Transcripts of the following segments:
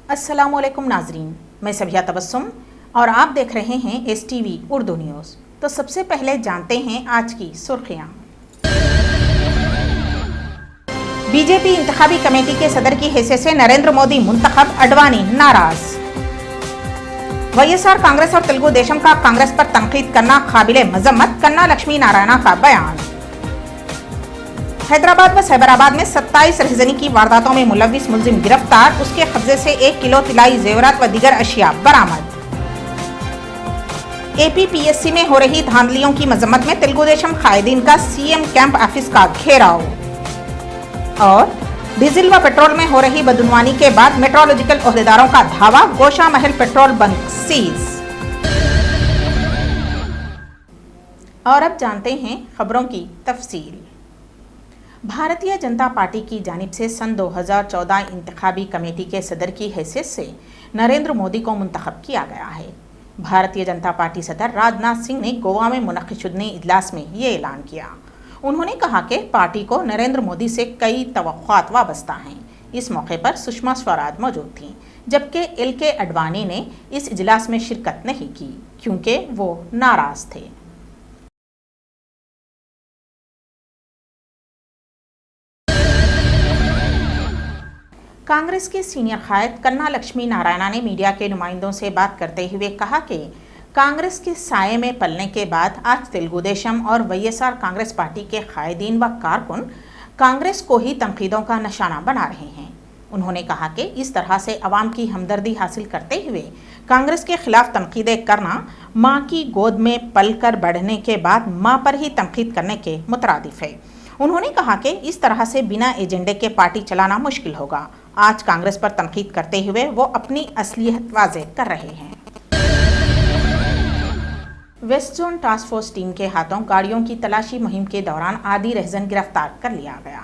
अस्सलामुअलैकुम नाजरीन, मैं सबिया तबस्सुम और आप देख रहे हैं STV उर्दू न्यूज़। तो सबसे पहले जानते हैं आज की सुर्खियां। बीजेपी इंतखाबी कमेटी के सदर की हैसियत से नरेंद्र मोदी मुंतखब, अडवाणी नाराज। YSR कांग्रेस और तेलुगु देशम का कांग्रेस पर तनकीद करना काबिले मजम्मत, कन्ना लक्ष्मी नारायण का बयान। हैदराबाद व साइबराबाद में 27 रहजनी की वारदातों में मुलविस मुलजिम गिरफ्तार, उसके कब्जे से 1 किलो तिलाई जेवरात व दीगर अशिया बरामद। APPSC में हो रही धांधलियों की मजम्मत में तेलुगु देशम कायदीन का CM कैंप ऑफिस का घेराव। और डीजल व पेट्रोल में हो रही बदनवानी के बाद मेट्रोलॉजिकल ओहदेदारों का धावा, गोशा महल पेट्रोल बंक सीज। और अब जानते हैं खबरों की तफसील। भारतीय जनता पार्टी की जानिब से सन 2014 इंतखाबी कमेटी के सदर की हैसियत से नरेंद्र मोदी को मुंतखब किया गया है। भारतीय जनता पार्टी सदर राजनाथ सिंह ने गोवा में मुनक्किद शुदनी इजलास में ये ऐलान किया। उन्होंने कहा कि पार्टी को नरेंद्र मोदी से कई तवक्कुआत वाबस्ता हैं। इस मौके पर सुषमा स्वराज मौजूद थीं, जबकि LK अडवाणी ने इस इजलास में शिरकत नहीं की क्योंकि वो नाराज थे। कांग्रेस के सीनियर कायद कन्ना लक्ष्मी नारायण ने मीडिया के नुमाइंदों से बात करते हुए कहा कि कांग्रेस के साये में पलने के बाद आज तेलुगु देशम और YSR कांग्रेस पार्टी के कायदीन व कारकुन कांग्रेस को ही तनकीदों का निशाना बना रहे हैं। उन्होंने कहा कि इस तरह से अवाम की हमदर्दी हासिल करते हुए कांग्रेस के खिलाफ तनकीदें करना माँ की गोद में पल कर बढ़ने के बाद माँ पर ही तनकीद करने के मुतरादिफ है। उन्होंने कहा कि इस तरह से बिना एजेंडे के पार्टी चलाना मुश्किल होगा। आज कांग्रेस पर तनकीद करते हुए वो अपनी असलियत वाज़ेह कर रहे हैं। West zone task force team के हाथों गाड़ियों की तलाशी मुहिम के दौरान आदि रहजन गिरफ्तार कर लिया गया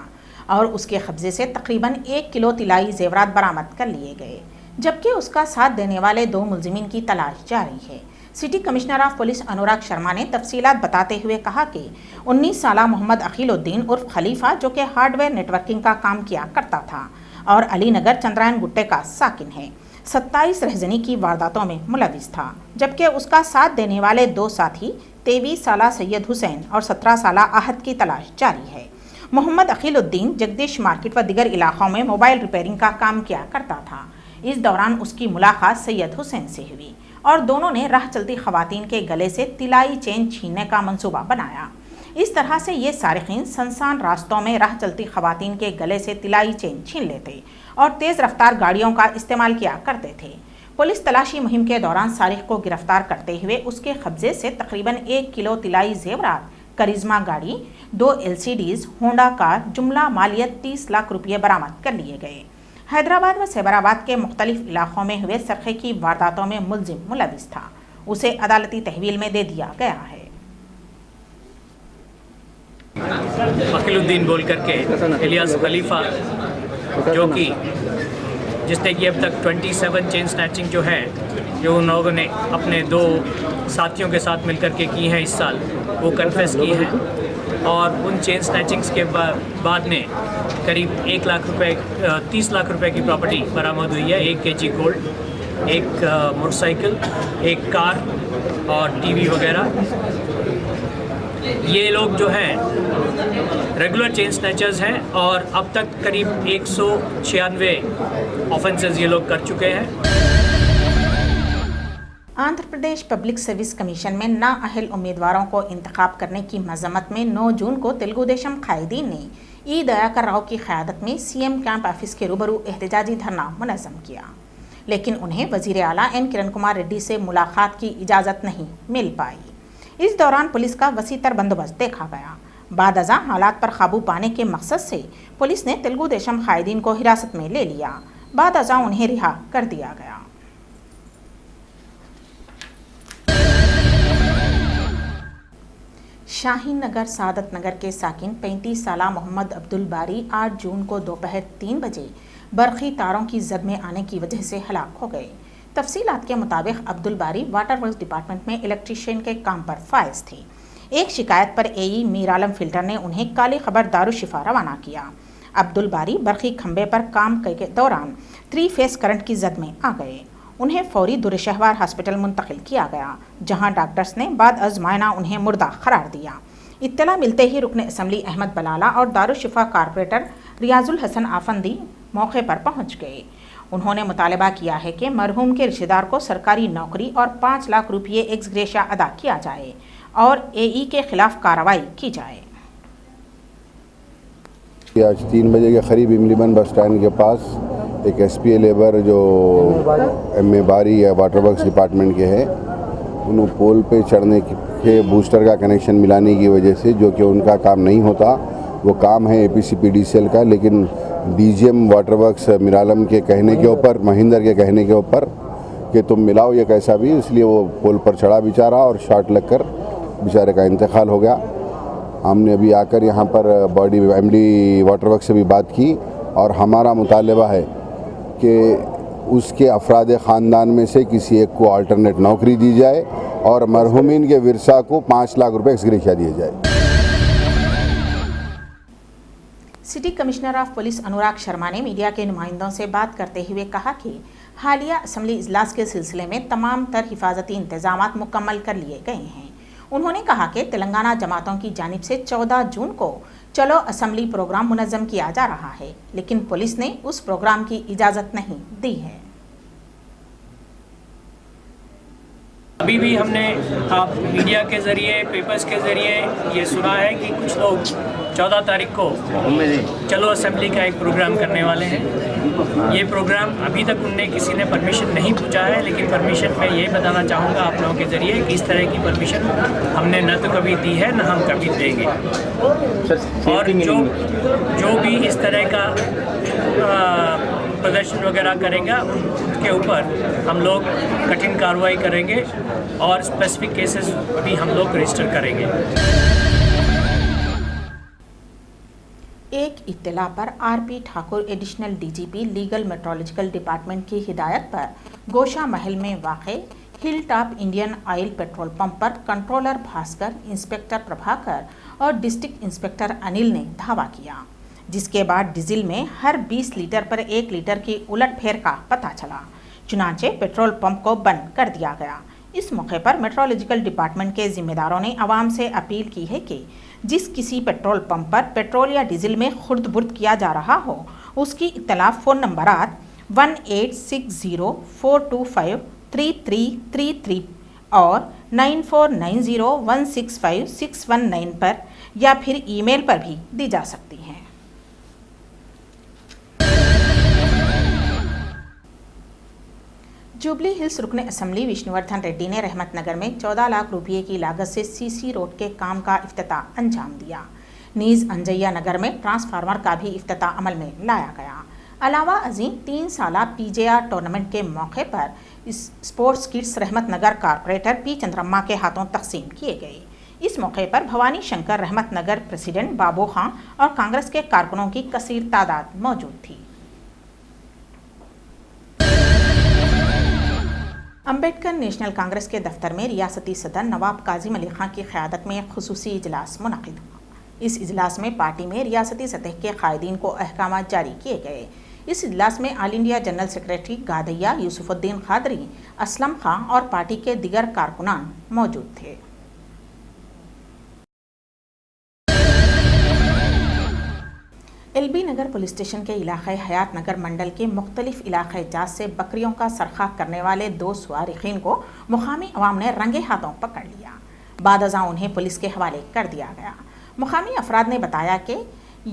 और उसके कब्जे से तकरीबन 1 किलो तिलाई जेवरात बरामद कर लिए गए, जबकि उसका साथ देने वाले 2 मुलजिमीन की तलाश जारी है। City commissioner of police Anurag Sharma ने तफसीलात बताते हुए कहा कि 19 साला मोहम्मद अखिलुद्दीन उर्फ खलीफा, जो कि हार्डवेयर नेटवर्किंग का काम किया करता था और अलीनगर चंद्रायन गुट्टे का साकिन है, 27 रहजनी की वारदातों में मुलविस था, जबकि उसका साथ देने वाले 2 साथी 23 साला सैयद हुसैन और 17 साला आहद की तलाश जारी है। मोहम्मद अखिलुद्दीन जगदीश मार्केट व दीगर इलाकों में मोबाइल रिपेयरिंग का काम किया करता था। इस दौरान उसकी मुलाकात सैयद हुसैन से हुई और दोनों ने राह चलती खवातीन के गले से तिलाई चेन छीनने का मंसूबा बनाया। इस तरह से ये सारिकीन सनसान रास्तों में राह चलती खवातीन के गले से तिलाई चेन छीन लेते और तेज़ रफ्तार गाड़ियों का इस्तेमाल किया करते थे। पुलिस तलाशी मुहिम के दौरान सारिक को गिरफ्तार करते हुए उसके कब्जे से तकरीबन 1 किलो तिलाई जेवरात, करिश्मा गाड़ी, 2 LCDs, होंडा कार, जुमला मालियत 30 लाख रुपये बरामद कर लिए गए। हैदराबाद व साइबराबाद के मुख्तलिफ इलाकों में हुए सरखे की वारदातों में मुलजिम मुलविस था, उसे अदालती तहवील में दे दिया गया है। अखिलुद्दीन बोल करके इलियास खलीफा, जो कि जिसने कि अब तक 27 चेन स्नैचिंग जो है, जो उन लोगों ने अपने 2 साथियों के साथ मिलकर के की हैं इस साल, वो कन्फेस की हैं और उन चेन स्नैचिंग्स के बाद में करीब 1 लाख रुपए 30 लाख रुपए की प्रॉपर्टी बरामद हुई है। 1 kg गोल्ड, 1 मोटरसाइकिल, 1 कार और TV वगैरह। ये लोग जो हैं रेगुलर चेन स्नैचर्स हैं और अब तक करीब 196 ऑफेंसेस ये लोग कर चुके हैं। Andhra Pradesh public service commission में नाअहल उम्मीदवारों को इंतखाब करने की मजम्मत में 9 जून को तेलुगु देशम कायदीन ने ई दयाकर राव की क़यादत में CM कैंप ऑफिस के रूबरू एहतजाजी धरना मुनज़्ज़म किया, लेकिन उन्हें वज़ीर आला N किरण कुमार रेड्डी से मुलाकात की इजाज़त नहीं मिल पाई। इस दौरान पुलिस का वसीतर बंदोबस्त देखा गया। बाद अज़ां हालात पर काबू पाने के मकसद से पुलिस ने तेलुगु देशम कायदीन को हिरासत में ले लिया। बाद अज़ां उन्हें रिहा कर दिया गया। शाहीन नगर सादत नगर के साकिन 35 साला मोहम्मद अब्दुल बारी 8 जून को दोपहर 3 बजे बरक़ी तारों की जद में आने की वजह से हलाक हो गए। तफसीलात के मुताबिक अब्दुल बारी वाटर वर्क्स डिपार्टमेंट में इलेक्ट्रीशियन के काम पर फाइज थे। एक शिकायत पर AE मीर आलम फिल्टर ने उन्हें काली खबर दारुशिफा रवाना किया। अब्दुल बारी बरखी खंबे पर काम के दौरान 3 फेस करंट की जद में आ गए। उन्हें फौरी दुर्शहवार हॉस्पिटल मुंतकिल किया गया, जहां डॉक्टर्स ने बाद अज मायना उन्हें मुर्दा करार दिया। इत्तला मिलते ही रुकन असम्बली अहमद बलाला और दारुशिफा कारपोरेटर रियाजुल हसन आफंदी मौके पर पहुंच गए। उन्होंने मुतालबा किया है कि मरहूम के रिश्तेदार को सरकारी नौकरी और 5 लाख रुपये एक्स ग्रेशिया अदा किया जाए और एई के खिलाफ कार्रवाई की जाए। आज 3 बजे के करीब इमलीबन बस स्टैंड के पास एक एसपीए लेबर जो एमए बारी या वाटर वर्क्स डिपार्टमेंट के हैं, उन्होंने पोल पे चढ़ने के बूस्टर का कनेक्शन मिलाने की वजह से, जो कि उनका काम नहीं होता, वो काम है एपीसीपीडीसीएल का, लेकिन डीजीएम वाटर वर्क्स मिरालम के कहने के ऊपर, महेंद्र के कहने के ऊपर कि तुम मिलाओ ये कैसा भी, इसलिए वो पोल पर चढ़ा बेचारा और शॉट लगकर बेचारे का इंतकाल हो गया। हमने अभी आकर यहाँ पर बॉडी एमडी वाटर वर्क्स से भी बात की और हमारा मुतालबा है कि उसके अफराद ख़ानदान में से किसी एक को अल्टरनेट नौकरी दी जाए और मरहूमिन के विरसा को 5 लाख रुपए एक्स ग्रेशिया दिए जाए। City commissioner of police Anurag Sharma ने मीडिया के नुमाइंदों से बात करते हुए कहा कि हालिया असम्बली इजलास के सिलसिले में तमाम तर हिफाजती इंतजामात मुकम्मल कर लिए गए हैं। उन्होंने कहा कि तेलंगाना जमातों की जानिब से 14 जून को चलो असम्बली प्रोग्राम मुनज़्ज़म किया जा रहा है, लेकिन पुलिस ने उस प्रोग्राम की इजाज़त नहीं दी है। अभी भी हमने आप मीडिया के ज़रिए, पेपर्स के ज़रिए ये सुना है कि कुछ लोग 14 तारीख को चलो असेंबली का एक प्रोग्राम करने वाले हैं। ये प्रोग्राम अभी तक उनने किसी ने परमिशन नहीं पूछा है, लेकिन परमिशन मैं ये बताना चाहूँगा आप लोगों के ज़रिए कि इस तरह की परमिशन हमने न तो कभी दी है, न हम कभी देंगे। और जो भी इस तरह का प्रदर्शन वगैरह करेगा उनके ऊपर हम लोग कठिन कार्रवाई करेंगे और स्पेसिफिक केसेस भी हम लोग रजिस्टर करेंगे। एक इत्तला पर RP Thakur additional DGP legal metrological department की हिदायत पर गोशा महल में वाक़े hill top Indian oil petrol pump पर कंट्रोलर भास्कर, इंस्पेक्टर प्रभाकर और डिस्ट्रिक्ट इंस्पेक्टर अनिल ने धावा किया, जिसके बाद डीजल में हर 20 लीटर पर 1 लीटर की उलटफेर का पता चला। चुनांचे पेट्रोल पंप को बंद कर दिया गया। इस मौके पर मेट्रोलॉजिकल डिपार्टमेंट के जिम्मेदारों ने आवाम से अपील की है कि जिस किसी पेट्रोल पंप पर पेट्रोल या डीजल में खुर्द-बुर्द किया जा रहा हो, उसकी इत्तला फ़ोन नंबरात 186042533333 और 9490165619 पर या फिर ईमेल पर भी दी जा सकती हैं। जुबली हिल्स रुकन असम्बली विष्णुवर्धन रेड्डी ने रहमत नगर में 14 लाख रुपये की लागत से सीसी रोड के काम का इफ्तिताह अंजाम दिया। नीज अंजैया नगर में ट्रांसफार्मर का भी इफ्तिताह अमल में लाया गया। अलावा अजीम 3 साला पीजेआर टूर्नामेंट के मौके पर स्पोर्ट्स किट्स रहमत नगर कारपोरेटर पी चंद्रम्मा के हाथों तकसीम किए गए। इस मौके पर भवानी शंकर रहमत नगर प्रेसिडेंट बाबू खां और कांग्रेस के कारकुनों की कसीर तादाद मौजूद थी। अम्बेडकर नेशनल कांग्रेस के दफ्तर में रियासती सदर नवाब काजिम अली खां की क़यादत में एक खुसूसी इजलास मुनक़िद हुआ। इस इजलास में पार्टी में रियासती सतह के कायदीन को अहकाम जारी किए गए। इस इजलास में all India general secretary Gadaiah Yousufuddin Khadri, Aslam Khan और पार्टी के दिगर कारकुनान मौजूद थे। एलबी नगर पुलिस स्टेशन के इलाक़े हयात नगर मंडल के मुख्तलिफ इलाक़े जात से बकरियों का सरखा करने वाले 2 सवारिकीन को मुकामी अवाम ने रंगे हाथों पकड़ लिया। बाद अज़ां उन्हें पुलिस के हवाले कर दिया गया। मुकामी अफराद ने बताया कि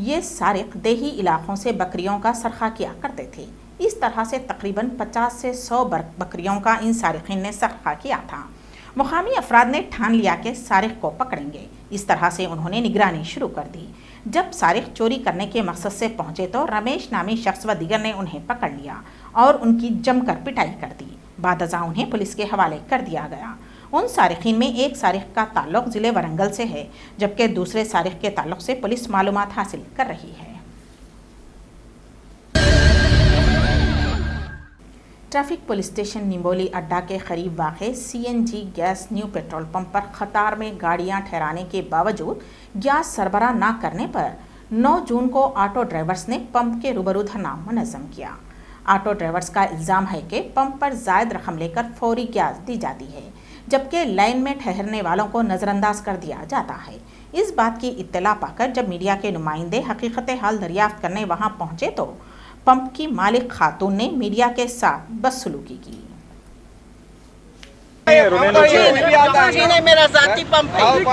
ये सारिक देही इलाक़ों से बकरियों का सरखा किया करते थे। इस तरह से तकरीबन 50 से 100 बकरियों का इन सारिकीन ने सरखा किया था। मुकामी अफराद ने ठान लिया कि सारिक को पकड़ेंगे। इस तरह से उन्होंने निगरानी शुरू कर दी। जब सारिक चोरी करने के मकसद से पहुंचे तो रमेश नामी शख्स व दिगर ने उन्हें पकड़ लिया और उनकी जमकर पिटाई कर दी। बाद अज़ां उन्हें पुलिस के हवाले कर दिया गया। उन सारिकीन में एक सारिक का ताल्लुक ज़िले वरंगल से है, जबकि दूसरे सारिक के ताल्लुक से पुलिस मालूमात हासिल कर रही है। ट्रैफिक पुलिस स्टेशन निम्बोली अड्डा के करीब वाक़े CNG gas new petrol pump पर कतार में गाड़ियां ठहराने के बावजूद गैस सरबराह न करने पर 9 जून को ऑटो ड्राइवर्स ने पंप के रूबरू धरना मुनज़्ज़म किया। ऑटो ड्राइवर्स का इल्ज़ाम है कि पंप पर जायद रकम लेकर फौरी गैस दी जाती है, जबकि लाइन में ठहरने वालों को नज़रअंदाज कर दिया जाता है। इस बात की इत्तला पाकर जब मीडिया के नुमाइंदे हकीकत हाल दरियाफ्त करने वहां पहुंचे तो पंप की मालिक खातून ने मीडिया के साथ बदसलूकी की। मेरा जाती पंप है। आप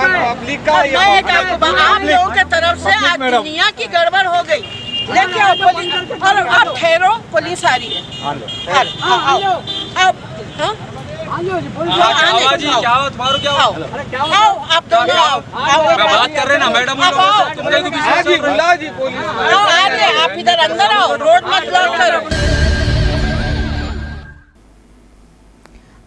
लोगों के तरफ से आज दुनिया की गड़बड़ हो गई। लेके आओ पुलिस और आप ठहरो, पुलिस आ रही है। आप दोनों बात कर रहे ना मैडम, आप इधर अंदर आओ, रोड मत ब्लॉक करो।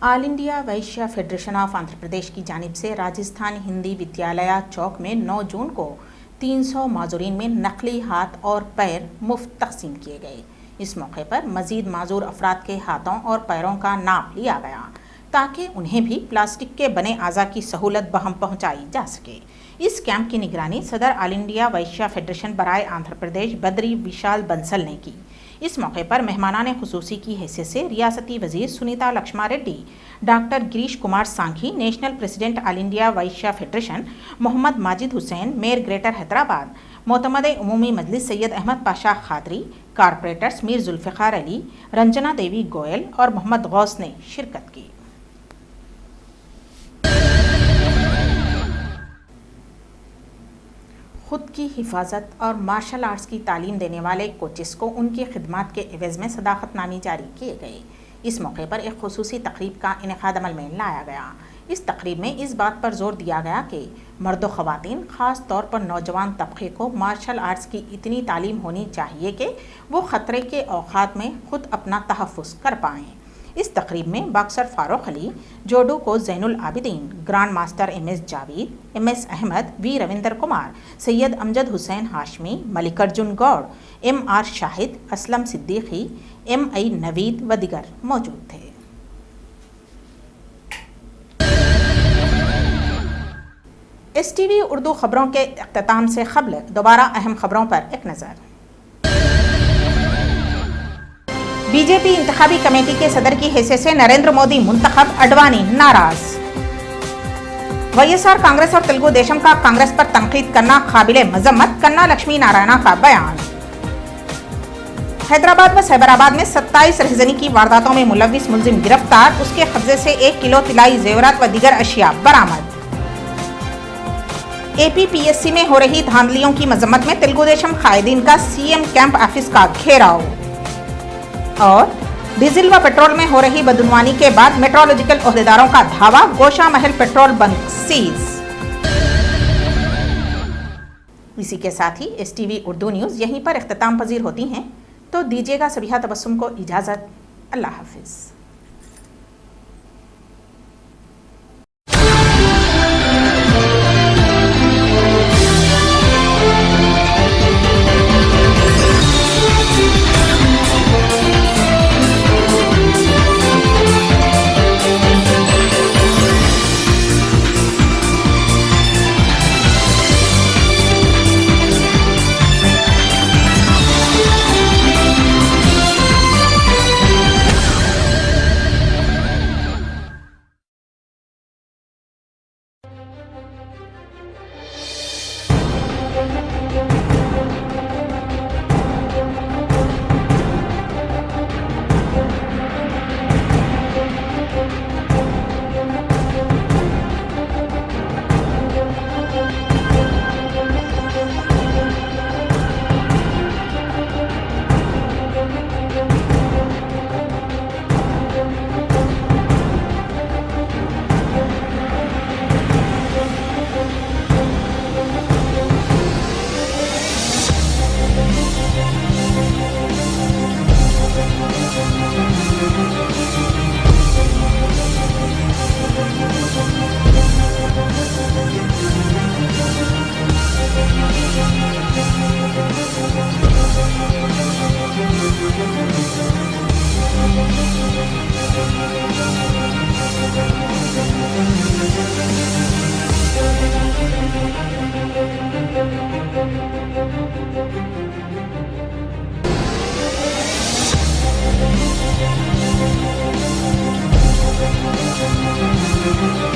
All India Vaishya federation of Andhra Pradesh की जानिब से राजस्थान हिंदी विद्यालय चौक में 9 जून को 300 माजूरीन में नकली हाथ और पैर मुफ्त तकसीम किए गए। इस मौके पर मजीद माजूर अफराद के हाथों और पैरों का नाप लिया गया ताकि उन्हें भी प्लास्टिक के बने आज़ा की सहूलत बहम पहुंचाई जा सके। इस कैंप की निगरानी सदर ऑल इंडिया वैश्य फेडरेशन बराए आंध्र प्रदेश बद्री विशाल बंसल ने की। इस मौके पर मेहमानाने खुसूसी की हैसियत से रियासती वजीर Sunita Laxma Reddy, doctor Girish Kumar Sanghi, national president all India Vaishya federation Mohammed Majid Hussain, mayor greater Hyderabad, मोतमद उमूमी मजलिस सैयद अहमद पाशा खादरी, कारपोरेटर्स मीर जुल्फ़िकार अली, रंजना देवी गोयल और मोहम्मद गौस ने शिरकत की। खुद की हिफाजत और मार्शल आर्ट्स की तालीम देने वाले कोचेस को उनकी खिदमात के एवज़ में सदाकतनामे जारी किए गए। इस मौके पर एक खुसूसी तकरीब का इनेकाद अमल में लाया गया। इस तकरीब में इस बात पर जोर दिया गया कि मर्द व ख़वातीन, ख़ास तौर पर नौजवान तबके को मार्शल आर्ट्स की इतनी तालीम होनी चाहिए कि वो ख़तरे के औक़ात में ख़ुद अपना तहफ़्फ़ुज़ कर पाएँ। इस तकरीब में boxer Farooq Ali, judo coach Zainul Abideen, grand master MS Javed, MS Ahmed, V Ravinder Kumar, Syed Amjad Hussain Hashmi, Mallikarjun Goud, MR Shahid, Aslam Siddiqui, MI Naveed व दिगर मौजूद थे। STV उर्दू खबरों के इख्तिताम से क़ब्ल दोबारा अहम खबरों पर एक नज़र। बीजेपी इंतखाबी कमेटी के सदर की हैसियत से नरेंद्र मोदी मुंतखब, अडवाणी नाराज। YSR कांग्रेस और तेलुगु देशम का कांग्रेस पर तनकीद करना काबिले मजम्मत, कन्ना लक्ष्मी नारायणा का बयान। हैदराबाद व सैबराबाद में 27 रहजनी की वारदातों में मुलविस मुलजिम गिरफ्तार, उसके कब्जे से 1 किलो तिलाई जेवरात व दीगर अशिया बरामद। APPSC में हो रही धांधलियों की मजम्मत में तेलुगु देशम कायदीन का CM कैंप ऑफिस का घेराव। और डीजल व पेट्रोल में हो रही बदनवानी के बाद मेट्रोलॉजिकल ओहदेदारों का धावा, गोशा महल पेट्रोल बंक सीज। इसी के साथ ही STV उर्दू न्यूज़ यहीं पर इख्तिताम पजीर होती हैं, तो दीजिएगा सबिहा तबस्सुम को इजाज़त। अल्लाह हाफिज़। Thank you. है।